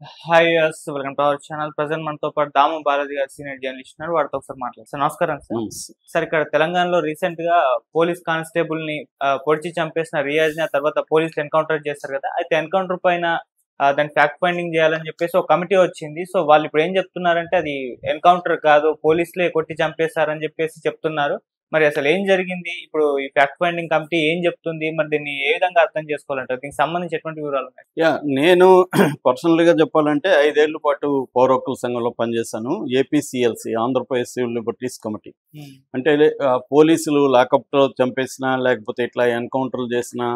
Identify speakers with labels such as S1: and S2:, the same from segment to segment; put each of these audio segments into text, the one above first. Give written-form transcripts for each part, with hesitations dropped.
S1: Hi welcome to our channel. Present మనతో పాటు దాము బాలాజీ గారు సీనియర్ జర్నలిస్ట్ ఉన్నారు. వారితో ఒకసారి మాట్లాడతారు. సార్ నమస్కారం సార్. సార్ ఇక్కడ తెలంగాణలో రీసెంట్ గా పోలీస్ కానిస్టేబుల్ ని పొడిచి చంపేసిన రియాజ్ ని ఆ తర్వాత పోలీసులు ఎన్కౌంటర్ చేస్తారు కదా. అయితే ఎన్కౌంటర్ పైన దాని ఫ్యాక్ట్ ఫైండింగ్ చేయాలని చెప్పేసి ఒక కమిటీ వచ్చింది. సో వాళ్ళు ఇప్పుడు ఏం చెప్తున్నారంటే అది ఎన్కౌంటర్ కాదు, పోలీసులే కొట్టి చంపేశారని చెప్పేసి చెప్తున్నారు. మరి అసలు ఏం జరిగింది? ఇప్పుడు ఈ ఫ్యాక్ట్ ఫైండింగ్ కమిటీ ఏం చెప్తుంది? మరి దీన్ని ఏ విధంగా అర్థం చేసుకోవాలంటారు? దీనికి సంబంధించి ఎటువంటి వివరాలు ఉన్నాయి?
S2: నేను పర్సనల్‌గా చెప్పాలంటే 5 ఏళ్ల పాటు పౌర హక్కుల సంఘంలో పనిచేశాను. APCLC Andhra Pradesh civil liberties committee. అంటే పోలీసులు లాకప్‌లో చంపేసినా, లేకపోతే ఇట్లా ఎన్‌కౌంటర్‌లు చేసినా,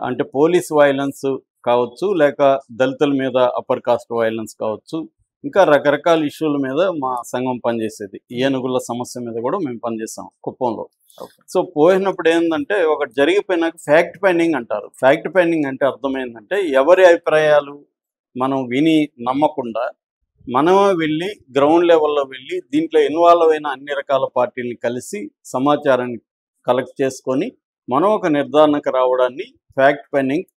S2: అంటే పోలీస్ వయలెన్స్ కావచ్చు, లేక దళితుల మీద అప్పర్ కాస్ట్ వయలెన్స్ కావచ్చు, ఇంకా రకరకాల ఇష్యూల మీద మా సంఘం పనిచేసేది. ఏనుగుల సమస్య మీద కూడా మేము పనిచేసాం కుప్పంలో. సో పోయినప్పుడు ఏంటంటే ఒకటి జరిగిపోయినాక ఫ్యాక్ట్ ఫైండింగ్ అంటారు. ఫ్యాక్ట్ ఫైండింగ్ అంటే అర్థమైందంటే ఎవరి అభిప్రాయాలు మనం విని నమ్మకుండా మనమే వెళ్ళి గ్రౌండ్ లెవెల్లో వెళ్ళి దీంట్లో ఇన్వాల్వ్ అయిన అన్ని రకాల పార్టీలను కలిసి సమాచారాన్ని కలెక్ట్ చేసుకొని మనం ఒక నిర్ధారణకు రావడాన్ని ఫ్యాక్ట్ ఫైండింగ్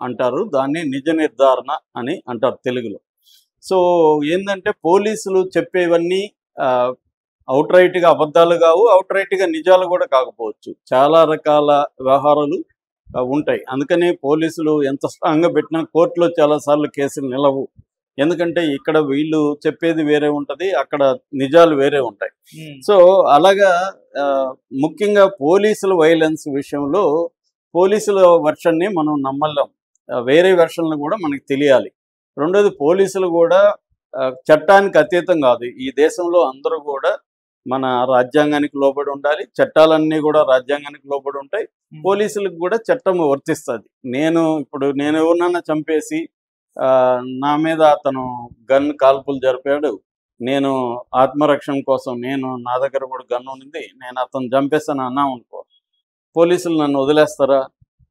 S2: అంటారు. దాన్ని నిజ నిర్ధారణ అని అంటారు తెలుగులో. సో ఏంటంటే పోలీసులు చెప్పేవన్నీ అవుట్ రైట్గా అబద్ధాలు కావు, అవుట్ రైట్గా నిజాలు కూడా కాకపోవచ్చు. చాలా రకాల వ్యవహారాలు ఉంటాయి. అందుకని పోలీసులు ఎంత స్ట్రాంగ్గా పెట్టినా కోర్టులో చాలాసార్లు కేసులు నిలవు. ఎందుకంటే ఇక్కడ వీళ్ళు చెప్పేది వేరే ఉంటుంది, అక్కడ నిజాలు వేరే ఉంటాయి. సో అలాగా ముఖ్యంగా పోలీసుల వైలెన్స్ విషయంలో పోలీసుల వెర్షన్ని మనం నమ్మలేం, వేరే వెర్షన్లు కూడా మనకి తెలియాలి. రెండోది పోలీసులు కూడా చట్టానికి అతీతం కాదు. ఈ దేశంలో అందరూ కూడా మన రాజ్యాంగానికి లోబడి ఉండాలి. చట్టాలన్నీ కూడా రాజ్యాంగానికి లోబడి ఉంటాయి. పోలీసులకు కూడా చట్టం వర్తిస్తుంది. నేను ఎవరినన్నా చంపేసి నా మీద అతను గన్ కాల్పులు జరిపాడు, నేను ఆత్మరక్షణ కోసం నా దగ్గర కూడా గన్ ఉంది, నేను అతను చంపేస్తాను అన్నా అనుకో, పోలీసులు నన్ను వదిలేస్తారా?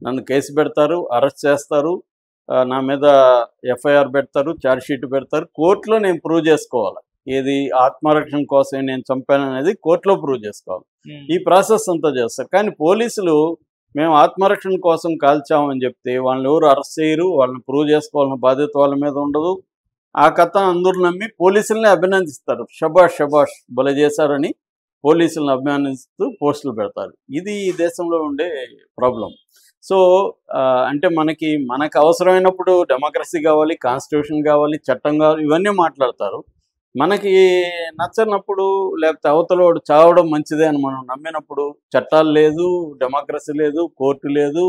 S2: నన్ను కేసు పెడతారు, అరెస్ట్ చేస్తారు, నా మీద ఎఫ్ఐఆర్ పెడతారు, ఛార్జ్షీట్ పెడతారు. కోర్టులో నేను ప్రూవ్ చేసుకోవాలి. ఏది ఆత్మరక్షణ కోసం నేను చంపాను అనేది కోర్టులో ప్రూవ్ చేసుకోవాలి. ఈ ప్రాసెస్ అంతా చేస్తారు. కానీ పోలీసులు మేము ఆత్మరక్షణ కోసం కాల్చామని చెప్తే వాళ్ళని ఎవరు అరెస్ట్ చేయరు, వాళ్ళని ప్రూవ్ చేసుకోవాలన్న బాధ్యత వాళ్ళ మీద ఉండదు. ఆ కథ అందరూ నమ్మి పోలీసుల్ని అభినందిస్తారు. షబాష్ షబాష్ భలే చేశారని పోలీసులను అభినందిస్తూ పోస్టులు పెడతారు. ఇది ఈ దేశంలో ఉండే ప్రాబ్లం. సో అంటే మనకు అవసరమైనప్పుడు డెమోక్రసీ కావాలి, కాన్స్టిట్యూషన్ కావాలి, చట్టం కావాలి, ఇవన్నీ మాట్లాడతారు. మనకి నచ్చనప్పుడు, లేకపోతే అవతలోడు చావడం మంచిదే అని మనం నమ్మినప్పుడు చట్టాలు లేదు, డెమోక్రసీ లేదు, కోర్టు లేదు,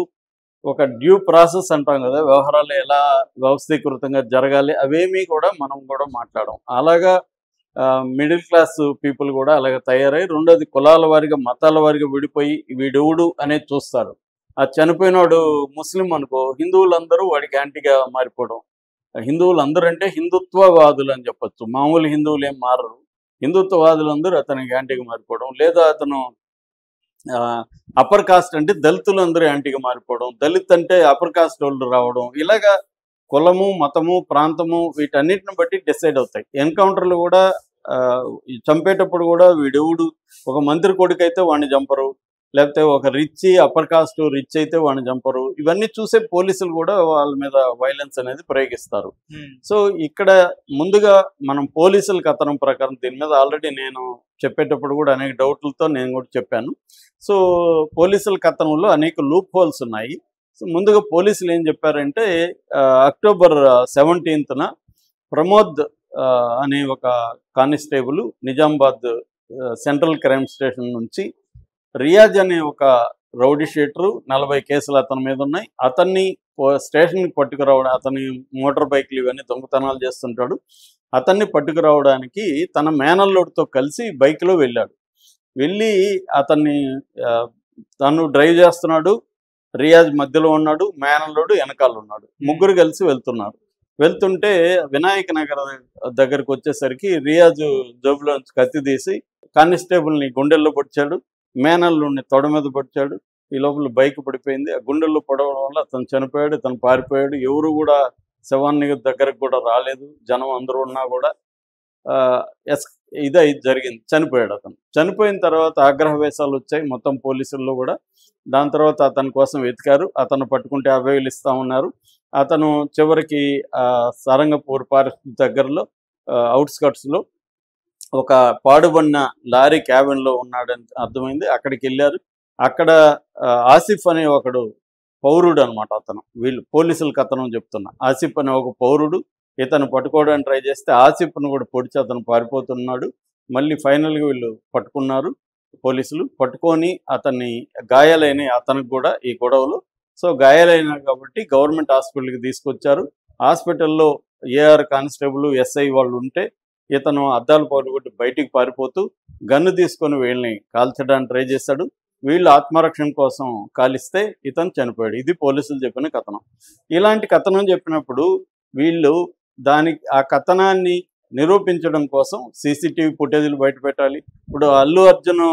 S2: ఒక డ్యూ ప్రాసెస్ అంటాం కదా, వ్యవహారాలు ఎలా వ్యవస్థీకృతంగా జరగాలి అవేమీ కూడా మనం కూడా మాట్లాడడం. అలాగా మిడిల్ క్లాస్ పీపుల్ కూడా అలాగే తయారై, రెండోది కులాల వారిగా మతాల వారిగా విడిపోయి వీడెవుడు అనేది చూస్తారు. ఆ చనిపోయినవాడు ముస్లిం అనుకో, హిందువులందరూ వాడికి యాంటీగా మారిపోవడం. హిందువులందరూ అంటే హిందుత్వవాదులు అని చెప్పచ్చు, మామూలు హిందువులు ఏం మారరు. హిందుత్వవాదులందరూ అతనికి యాంటీగా మారిపోవడం. లేదా అతను అప్పర్ కాస్ట్ అంటే దళితులందరూ యాంటీగా మారిపోవడం, దళిత్ అంటే అప్పర్ కాస్ట్ వాళ్ళు రావడం. ఇలాగా కులము, మతము, ప్రాంతము వీటన్నిటిని బట్టి డిసైడ్ అవుతాయి. ఎన్కౌంటర్లు కూడా చంపేటప్పుడు కూడా వీడెవుడు, ఒక మంత్రి కొడుకు అయితే వాడిని చంపరు, లేకపోతే ఒక అప్పర్ కాస్ట్ రిచ్ అయితే వాడిని చంపరు. ఇవన్నీ చూసే పోలీసులు కూడా వాళ్ళ మీద వైలెన్స్ అనేది ప్రయోగిస్తారు. సో ఇక్కడ ముందుగా మనం పోలీసుల కథనం ప్రకారం దీని మీద ఆల్రెడీ నేను చెప్పేటప్పుడు కూడా అనేక డౌట్లతో నేను కూడా చెప్పాను. సో పోలీసుల కథనంలో అనేక లూప్ హోల్స్ ఉన్నాయి. సో ముందుగా పోలీసులు ఏం చెప్పారంటే అక్టోబర్ 17న ప్రమోద్ అనే ఒక constable Nizamabad central crime station నుంచి రియాజ్ అనే ఒక రౌడీ షీటరు, 40 కేసులు అతని మీద ఉన్నాయి. అతన్ని స్టేషన్కి పట్టుకురావడం, అతని మోటార్ బైక్లు ఇవన్నీ దొంగతనాలు చేస్తుంటాడు. అతన్ని పట్టుకురావడానికి తన మేనల్లుడితో కలిసి బైక్లో వెళ్ళాడు. వెళ్ళి అతన్ని తను డ్రైవ్ చేస్తున్నాడు, రియాజ్ మధ్యలో ఉన్నాడు, మేనల్లుడు వెనకాల ఉన్నాడు. ముగ్గురు కలిసి వెళ్తుంటే వినాయక నగర్ దగ్గరకు వచ్చేసరికి రియాజు జోబులోంచి కత్తి తీసి కానిస్టేబుల్ని గుండెల్లో పొడిచాడు, మేనల్లుడిని తొడ మీద పొడిచాడు. ఈ లోపల బైక్ పడిపోయింది. ఆ గుండెల్లో పొడవడం వల్ల అతను చనిపోయాడు, అతను పారిపోయాడు. ఎవరు కూడా శవాన్ని దగ్గరకు కూడా రాలేదు, జనం అందరూ ఉన్నా కూడా. ఇది జరిగింది, చనిపోయాడు అతను. చనిపోయిన తర్వాత ఆగ్రహవేశాలు వచ్చాయి మొత్తం పోలీసుల్లో కూడా. దాని తర్వాత అతని కోసం వెతికారు, అతను పట్టుకుంటే 50,000 ఇస్తామన్నారు. అతను చివరికి సారంగపూర్ ఫారెస్ట్ దగ్గరలో అవుట్స్కట్స్లో ఒక పాడుబడిన లారీ క్యాబిన్లో ఉన్నాడని అర్థమైంది. అక్కడికి వెళ్ళారు. అక్కడ ఆసిఫ్ అనే ఒకడు పౌరుడు అనమాట. అతను వీళ్ళు పోలీసులకు అతను చెప్తున్నా, ఆసిఫ్ అనే ఒక పౌరుడు ఇతను పట్టుకోవడానికి ట్రై చేస్తే ఆసిఫ్ను కూడా పొడిచి అతను పారిపోతున్నాడు. మళ్ళీ ఫైనల్గా వీళ్ళు పట్టుకున్నారు, పోలీసులు పట్టుకొని అతన్ని గాయాలైన అతనికి కూడా ఈ గొడవలు. సో గాయాలైన కాబట్టి గవర్నమెంట్ హాస్పిటల్కి తీసుకొచ్చారు. హాస్పిటల్లో ఏఆర్ కానిస్టేబుల్ ఎస్ఐ వాళ్ళు ఉంటే ఇతను అద్దాలు పగలగొట్టి బయటికి పారిపోతూ గన్ను తీసుకొని వీళ్ళని కాల్చడానికి ట్రై చేశాడు. వీళ్ళు ఆత్మరక్షణ కోసం కాలిస్తే ఇతను చనిపోయాడు. ఇది పోలీసులు చెప్పిన కథనం. ఇలాంటి కథనం చెప్పినప్పుడు వీళ్ళు ఆ కథనాన్ని నిరూపించడం కోసం సీసీటీవీ ఫుటేజీలు బయట పెట్టాలి. ఇప్పుడు అల్లు అర్జున్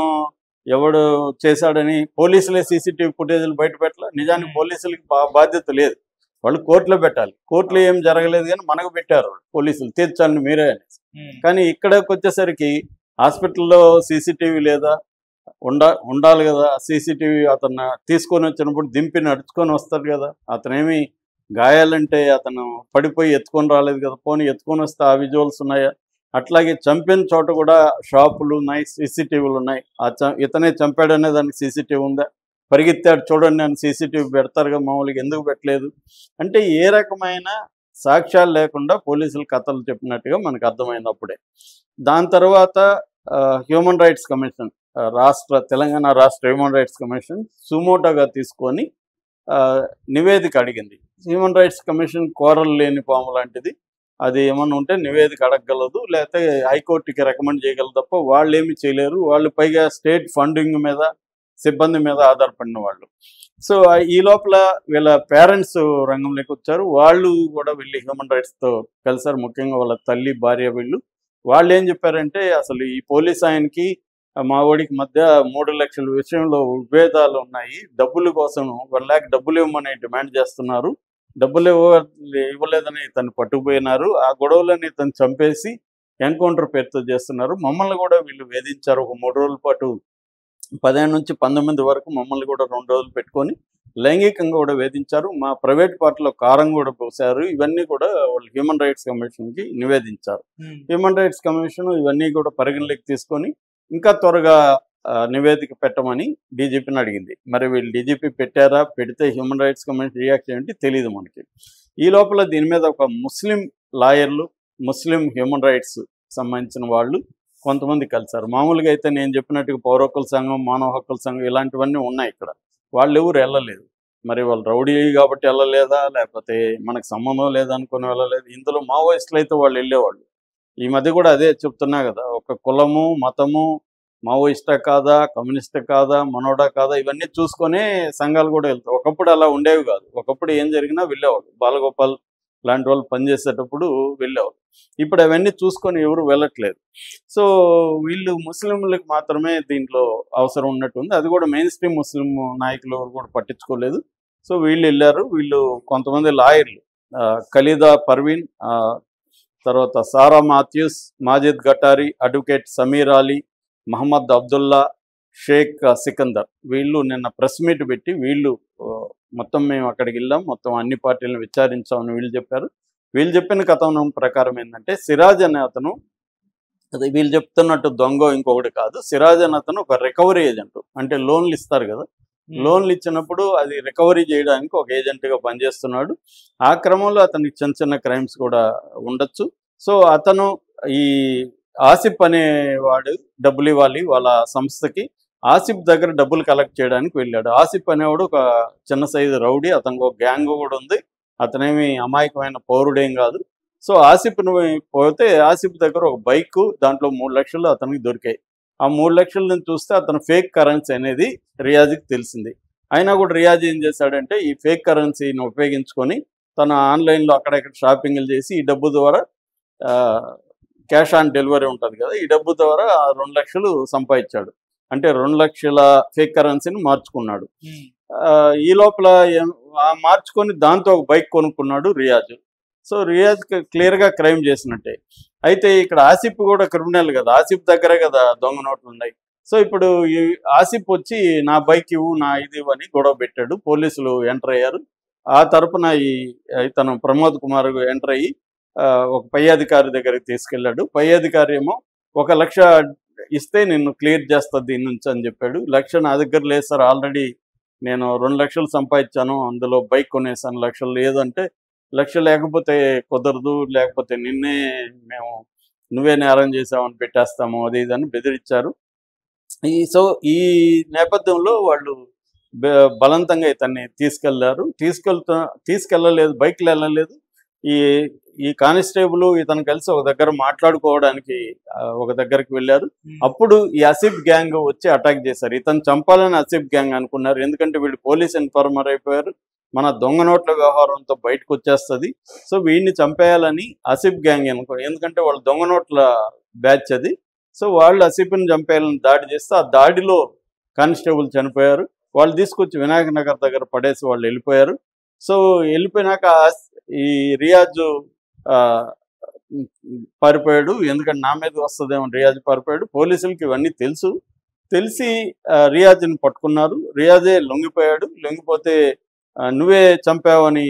S2: ఎవడు చేశాడని పోలీసులే సీసీటీవీ ఫుటేజీలు బయట పెట్టాలి. నిజానికి పోలీసులకి బాధ్యత లేదు, వాళ్ళు కోర్టులో పెట్టాలి. కోర్టులో ఏం జరగలేదు కానీ మనకు పెట్టారు పోలీసులు, తీర్చాలని మీరే అనేసి. కానీ ఇక్కడికి వచ్చేసరికి హాస్పిటల్లో సీసీటీవీ లేదా, ఉండాలి కదా సీసీటీవీ. అతను తీసుకొని వచ్చినప్పుడు దింపి నడుచుకొని వస్తాడు కదా, అతనేమి గాయాలంటే అతను పడిపోయి ఎత్తుకొని రాలేదు కదా, పోనీ ఎత్తుకొని వస్తే ఆ విజువల్స్ ఉన్నాయా? అట్లాగే చంపిన చోట కూడా షాపులు ఉన్నాయి, సీసీటీవీలు ఉన్నాయి. ఇతనే చంపాడనే దానికి సీసీటీవీ ఉందా? పరిగెత్తాడు చూడండి అని సీసీటీవీ పెడతారుగా, మామూలుగా ఎందుకు పెట్టలేదు? అంటే ఏ రకమైన సాక్ష్యాలు లేకుండా పోలీసులు కథలు చెప్పినట్టుగా మనకు అర్థమైంది అప్పుడే. దాని తర్వాత హ్యూమన్ రైట్స్ కమిషన్, తెలంగాణ రాష్ట్ర హ్యూమన్ రైట్స్ కమిషన్ సుమోటోగా తీసుకొని నివేదిక అడిగింది. హ్యూమన్ రైట్స్ కమిషన్ కోరలు లేని పాము లాంటిది, అది ఏమన్నా ఉంటే నివేదిక అడగగలదు, లేకపోతే హైకోర్టుకి రికమెండ్ చేయగలదు తప్ప వాళ్ళు ఏమి చేయలేరు. వాళ్ళు పైగా స్టేట్ ఫండింగ్ మీద, సిబ్బంది మీద ఆధారపడిన వాళ్ళు. సో ఈ లోపల వీళ్ళ పేరెంట్స్ రంగంలోకి వచ్చారు. వాళ్ళు కూడా వెళ్ళి హ్యూమన్ రైట్స్తో కలిసారు, ముఖ్యంగా వాళ్ళ తల్లి, భార్య. వాళ్ళు ఏం చెప్పారంటే, అసలు ఈ పోలీస్ ఆయనకి మా వాడికి మధ్య 3 లక్షల విషయంలో విభేదాలు ఉన్నాయి, డబ్బుల కోసం 1 lakh డబ్బులు ఇవ్వమని డిమాండ్ చేస్తున్నారు, డబ్బులు ఇవ్వలేదని ఇతను పట్టుకుపోయినారు, ఆ గొడవలని ఇతను చంపేసి ఎన్కౌంటర్ పేరుతో చేస్తున్నారు, మమ్మల్ని కూడా వీళ్ళు వేధించారు. ఒక 3 రోజుల పాటు 15 నుంచి 19 వరకు మమ్మల్ని కూడా 2 రోజులు పెట్టుకొని లైంగికంగా కూడా వేధించారు, మా ప్రైవేట్ పార్టీలో కారం కూడా పోసారు. ఇవన్నీ కూడా వాళ్ళు హ్యూమన్ రైట్స్ కమిషన్కి నివేదించారు. హ్యూమన్ రైట్స్ కమిషన్ ఇవన్నీ కూడా పరిగణలోకి తీసుకొని ఇంకా త్వరగా నివేదిక పెట్టమని డీజీపీని అడిగింది. మరి వీళ్ళు డీజీపీ పెట్టారా, పెడితే హ్యూమన్ రైట్స్ కమిషన్ రియాక్షన్ ఏంటి తెలియదు మనకి. ఈ లోపల దీని మీద ఒక ముస్లిం లాయర్లు, ముస్లిం హ్యూమన్ రైట్స్ సంబంధించిన వాళ్ళు కొంతమంది కలిసారు. మామూలుగా అయితే నేను చెప్పినట్టుగా పౌర హక్కుల సంఘం, మానవ హక్కుల సంఘం ఇలాంటివన్నీ ఉన్నాయి ఇక్కడ. వాళ్ళు ఎవరు వెళ్ళలేదు. మరి వాళ్ళు రౌడీ కాబట్టి వెళ్ళలేదా, లేకపోతే మనకు సంబంధం లేదనుకుని వెళ్ళలేదు. ఇందులో మావోయిస్టులు అయితే వాళ్ళు వెళ్ళేవాళ్ళు. ఈ మధ్య కూడా అదే చెప్తున్నా కదా, ఒక కులము, మతము, మావోయిస్టా కాదా, కమ్యూనిస్టా కాదా, మనోడా కాదా, ఇవన్నీ చూసుకొనే సంఘాలు కూడా వెళ్తాయి. ఒకప్పుడు అలా ఉండేవి కాదు. ఒకప్పుడు ఏం జరిగినా వెళ్ళేవాళ్ళు. బాలగోపాల్ లాంటి వాళ్ళు పనిచేసేటప్పుడు వెళ్ళేవాళ్ళు. ఇప్పుడు అవన్నీ చూసుకొని ఎవరు వెళ్ళట్లేదు. సో వీళ్ళు ముస్లింలకు మాత్రమే దీంట్లో అవసరం ఉన్నట్టుంది. అది కూడా మెయిన్ స్ట్రీమ్ ముస్లిం నాయకులు ఎవరు కూడా పట్టించుకోలేదు. సో వీళ్ళు వెళ్ళారు. వీళ్ళు కొంతమంది లాయర్లు, ఖలీదా పర్వీన్, తర్వాత సారా మాథ్యూస్, మాజిద్ గటారి, అడ్వకేట్ సమీర్ అలీ, మహమ్మద్ అబ్దుల్లా, షేక్ సికందర్, వీళ్ళు నిన్న ప్రెస్ మీట్ పెట్టి వీళ్ళు మొత్తం మేము అక్కడికి వెళ్ళాం, మొత్తం అన్ని పార్టీలను విచారించామని వీళ్ళు చెప్పారు. వీళ్ళు చెప్పిన కథనం ప్రకారం ఏంటంటే, సిరాజ్ అనే అతను, అది వీళ్ళు చెప్తున్నట్టు దొంగ ఇంకొకటి కాదు, సిరాజ్ అనే అతను ఒక రికవరీ ఏజెంట్. అంటే లోన్లు ఇస్తారు కదా, లోన్లు ఇచ్చినప్పుడు అది రికవరీ చేయడానికి ఒక ఏజెంట్గా పనిచేస్తున్నాడు. ఆ క్రమంలో అతనికి చిన్న చిన్న క్రైమ్స్ కూడా ఉండొచ్చు. సో అతను ఈ ఆసిఫ్ అనేవాడు డబ్బులు ఇవ్వాలి వాళ్ళ సంస్థకి. ఆసిఫ్ దగ్గర డబ్బులు కలెక్ట్ చేయడానికి వెళ్ళాడు. ఆసిఫ్ అనేవాడు ఒక చిన్న సైజు రౌడీ, అతనికి ఒక గ్యాంగ్ కూడా ఉంది, అతనేమి అమాయకమైన పౌరుడేం కాదు. సో ఆసిఫ్ను పోతే ఆసిఫ్ దగ్గర ఒక బైకు, దాంట్లో 3 లక్షలు అతనికి దొరికాయి. ఆ 3 లక్షలను చూస్తే అతను ఫేక్ కరెన్సీ అనేది రియాజ్కి తెలిసింది. అయినా కూడా రియాజ్ ఏం చేశాడంటే, ఈ ఫేక్ కరెన్సీని ఉపయోగించుకొని తను ఆన్లైన్లో అక్కడెక్కడ షాపింగ్లు చేసి ఈ డబ్బు ద్వారా క్యాష్ ఆన్ డెలివరీ ఉంటుంది కదా, ఈ డబ్బు ద్వారా 2 లక్షలు సంపాదించాడు. అంటే 2 లక్షల ఫేక్ కరెన్సీని మార్చుకున్నాడు. ఈ లోపల మార్చుకొని దాంతో ఒక బైక్ కొనుక్కున్నాడు రియాజ్. సో రియాజ్ క్లియర్గా క్రైమ్ చేసినట్టే. అయితే ఇక్కడ ఆసిఫ్ కూడా క్రిమినల్ కదా, ఆసిఫ్ దగ్గరే కదా దొంగ నోట్లు ఉన్నాయి. సో ఇప్పుడు ఈ ఆసిఫ్ వచ్చి నా బైక్ ఇవ్వు, నా ఇది ఇవ్వని గొడవ పెట్టాడు. పోలీసులు ఎంటర్ అయ్యారు. ఆ తరపున ఇతను ప్రమోద్ కుమార్ ఎంటర్ అయ్యి ఒక పై అధికారి దగ్గరికి తీసుకెళ్ళాడు. పై అధికారి ఏమో 1 లక్ష ఇస్తే నిన్ను క్లియర్ చేస్తా దీని నుంచి అని చెప్పాడు. 1 లక్ష నా దగ్గర లేదు సార్, ఆల్రెడీ నేను 2 లక్షలు సంపాదించాను, అందులో బైక్ కొనేసాను, 1 లక్షలు లేదంటే 1 లక్ష లేకపోతే కుదరదు, లేకపోతే నువ్వే నేరం చేసావని పెట్టేస్తాము, అది ఇదని బెదిరించారు. ఈ నేపథ్యంలో వాళ్ళు బలవంతంగా ఇతన్ని తీసుకెళ్ళలేదు, బైక్లో వెళ్ళలేదు. ఈ కానిస్టేబుల్ ఇతను కలిసి ఒక దగ్గర మాట్లాడుకోవడానికి ఒక దగ్గరికి వెళ్ళారు. అప్పుడు ఈ ఆసిఫ్ గ్యాంగ్ వచ్చి అటాక్ చేశారు. ఇతను చంపాలని ఆసిఫ్ గ్యాంగ్ అనుకున్నారు, ఎందుకంటే వీళ్ళు పోలీస్ ఇన్ఫార్మర్ అయిపోయారు, మన దొంగ నోట్ల వ్యవహారంతో బయటకు వచ్చేస్తుంది, సో వీడిని చంపేయాలని ఆసిఫ్ గ్యాంగ్ ఎందుకంటే వాళ్ళు దొంగ నోట్ల బ్యాచ్ అది. సో వాళ్ళు ఆసిఫ్ని చంపేయాలని దాడి చేస్తే ఆ దాడిలో కానిస్టేబుల్ చనిపోయారు. వాళ్ళు తీసుకొచ్చి వినాయక నగర్ దగ్గర పడేసి వాళ్ళు వెళ్ళిపోయారు. సో వెళ్ళిపోయినాక ఈ రియాజు పారిపోయాడు, ఎందుకంటే నా మీద వస్తుందేమో రియాజ్ పారిపోయాడు. పోలీసులకి ఇవన్నీ తెలిసి రియాజ్ని పట్టుకున్నారు. రియాజే లొంగిపోతే నువ్వే చంపావని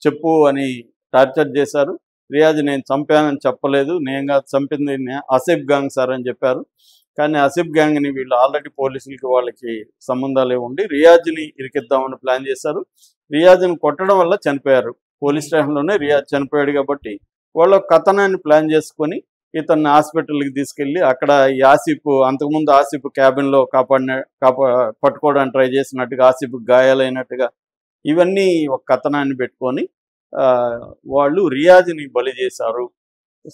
S2: చెప్పు అని టార్చర్ చేశారు. రియాజ్ నేను చంపానని చెప్పలేదు, నేను చంపింది ఆసిఫ్ గ్యాంగ్ సార్ అని చెప్పారు. కానీ ఆసిఫ్ గ్యాంగ్ని వీళ్ళు ఆల్రెడీ పోలీసులకి వాళ్ళకి సంబంధాలే ఉండి రియాజ్ని ఇరికిద్దామని ప్లాన్ చేశారు. రియాజ్ని కొట్టడం వల్ల చనిపోయారు. పోలీస్ స్టేషన్లోనే రియాజ్ చనిపోయాడు కాబట్టి వాళ్ళ కథనాన్ని ప్లాన్ చేసుకొని ఇతన్ని హాస్పిటల్కి తీసుకెళ్ళి అక్కడ ఈ అంతకుముందు ఆసిఫ్ క్యాబిన్లో పట్టుకోవడానికి ట్రై చేసినట్టుగా, ఆసిఫ్ గాయాలైనట్టుగా ఇవన్నీ ఒక కథనాన్ని పెట్టుకొని వాళ్ళు రియాజ్ని బలి చేశారు.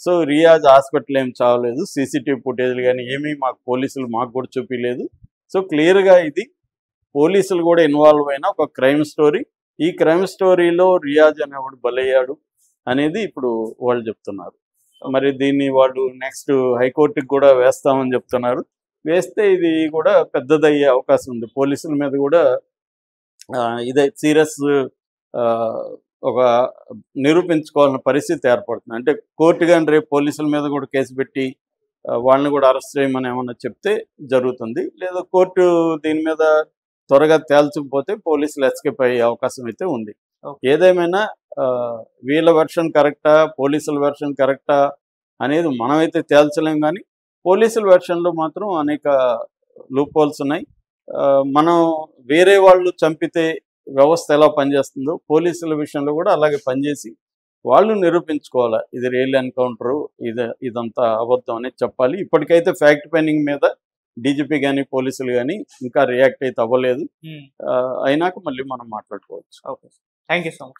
S2: సో రియాజ్ హాస్పిటల్ ఏం చావలేదు, సీసీటీవీ ఫుటేజ్లు కానీ ఏమీ పోలీసులు మాకు కూడా చూపించలేదు. సో క్లియర్గా ఇది పోలీసులు కూడా ఇన్వాల్వ్ అయిన ఒక క్రైమ్ స్టోరీ. ఈ క్రైమ్ స్టోరీలో రియాజ్ అనేవాడు బలయ్యాడు అనేది ఇప్పుడు వాళ్ళు చెప్తున్నారు. మరి దీన్ని వాళ్ళు నెక్స్ట్ హైకోర్టుకి కూడా వేస్తామని చెప్తున్నారు. వేస్తే ఇది కూడా పెద్దదయ్యే అవకాశం ఉంది. పోలీసుల మీద కూడా ఇదే సీరియస్ ఒక నిరూపించుకోవాలన్న పరిస్థితి ఏర్పడుతుంది. అంటే కోర్టు కానీ రేపు పోలీసుల మీద కూడా కేసు పెట్టి వాళ్ళని కూడా అరెస్ట్ చేయమని ఏమన్నా చెప్తే జరుగుతుంది. లేదా కోర్టు దీని మీద త్వరగా తేల్చకపోతే పోలీసులు ఎస్కేప్ అయ్యే అవకాశం అయితే ఉంది. ఏదేమైనా వీళ్ళ వెర్షన్ కరెక్టా, పోలీసుల వెర్షన్ కరెక్టా అనేది మనమైతే తేల్చలేం. కానీ పోలీసుల వెర్షన్లో మాత్రం అనేక లూప్ హోల్స్ ఉన్నాయి. మనం వేరే వాళ్ళు చంపితే వ్యవస్థ ఎలా పనిచేస్తుందో పోలీసుల విషయంలో కూడా అలాగే పనిచేసి వాళ్ళు నిరూపించుకోవాలి, ఇది రియల్ ఎన్కౌంటరు, ఇదంతా అబద్ధం అనేది చెప్పాలి. ఇప్పటికైతే ఫ్యాక్ట్ ఫైండింగ్ మీద డీజీపీ కానీ పోలీసులు కానీ ఇంకా రియాక్ట్ అయితే అవ్వలేదు. అయినాక మళ్ళీ మనం మాట్లాడుకోవచ్చు.
S1: Okay, thank you so much.